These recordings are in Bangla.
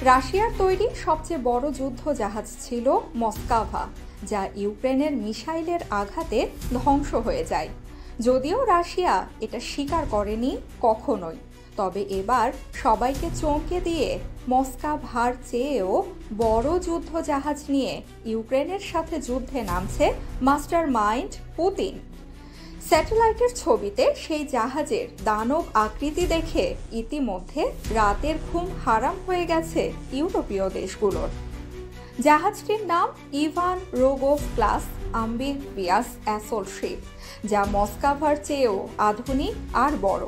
রাশিয়ার তৈরি সবচেয়ে বড় যুদ্ধ জাহাজ ছিল মস্কাভা, যা ইউক্রেনের মিসাইলের আঘাতে ধ্বংস হয়ে যায়। যদিও রাশিয়া এটা স্বীকার করেনি কখনোই, তবে এবার সবাইকে চমকে দিয়ে মস্কাভার চেয়েও বড় যুদ্ধ জাহাজ নিয়ে ইউক্রেনের সাথে যুদ্ধে নামছে মাস্টার মাইন্ড পুতিন। স্যাটেলাইটের ছবিতে সেই জাহাজের দানব আকৃতি দেখে ইতিমধ্যে রাতের ঘুম হারাম হয়ে গেছে ইউরোপীয় দেশগুলোর। জাহাজটির নাম ইভান রোগোভ ক্লাস আম্বিভিয়াস অ্যাসল্ট শিপ, যা মস্কাভার চেয়েও আধুনিক আর বড়।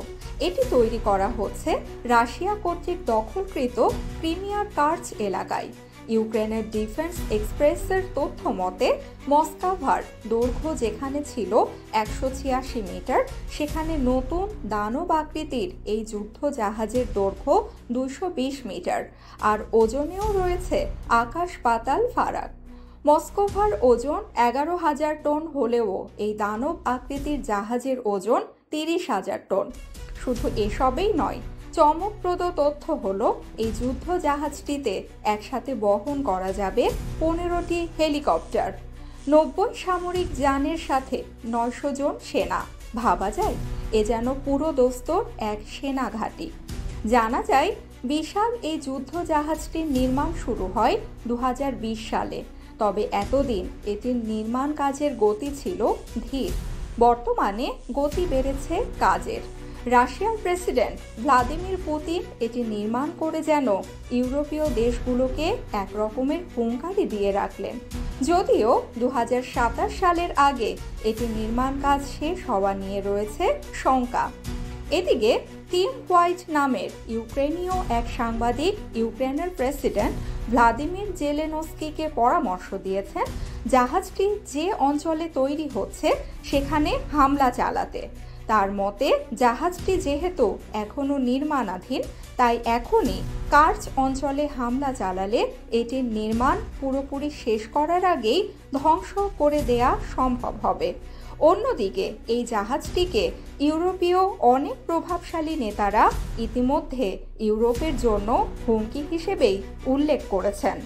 এটি তৈরি করা হচ্ছে রাশিয়া কর্তৃক দখলকৃত ক্রিমিয়ার কার্চ এলাকায়। ইউক্রেনের ডিফেন্স এক্সপ্রেসের তথ্য মতে মস্কাভার দৈর্ঘ্য যেখানে ছিল 186 মিটার, সেখানে নতুন দানব আকৃতির এই যুদ্ধ জাহাজের দৈর্ঘ্য 220 মিটার, আর ওজনেও রয়েছে আকাশ পাতাল ফারাক। মস্কোভার ওজন 11,000 টন হলেও এই দানব আকৃতির জাহাজের ওজন 30,000 টন। শুধু এসবেই নয়, চমকপ্রদ তথ্য হলো এই যুদ্ধ জাহাজটিতে একসাথে বহন করা যাবে 15টি হেলিকপ্টার, 90 সামরিক যানের সাথে 900 জন সেনা। ভাবা যায়, এ যেন পুরো দোস্তর এক সেনা ঘাঁটি। জানা যায়, বিশাল এই যুদ্ধ জাহাজটির নির্মাণ শুরু হয় 2020 সালে, তবে এতদিন এটির নির্মাণ কাজের গতি ছিল ধীর। বর্তমানে গতি বেড়েছে কাজের। রাশিয়ার প্রেসিডেন্ট ভ্লাদিমির পুতিন এটি নির্মাণ করে যেন ইউরোপীয় দেশগুলোকে এক রকমের হুঁশিয়ারি দিয়ে রাখলেন। যদিও 2027 সালের আগে এটি নির্মাণ কাজ শেষ হওয়া নিয়ে রয়েছে শঙ্কা। এদিকে টিম হোয়াইট নামের ইউক্রেনীয় এক সাংবাদিক ইউক্রেনের প্রেসিডেন্ট ভ্লাদিমির জেলেনস্কিকে পরামর্শ দিয়েছেন জাহাজটি যে অঞ্চলে তৈরি হচ্ছে সেখানে হামলা চালাতে। তার মতে, জাহাজটি যেহেতু এখনও নির্মাণাধীন, তাই এখনই কার্চ অঞ্চলে হামলা চালালে এটির নির্মাণ পুরোপুরি শেষ করার আগেই ধ্বংস করে দেয়া সম্ভব হবে। অন্যদিকে এই জাহাজটিকে ইউরোপীয় অনেক প্রভাবশালী নেতারা ইতিমধ্যে ইউরোপের জন্য হুমকি হিসেবেই উল্লেখ করেছেন।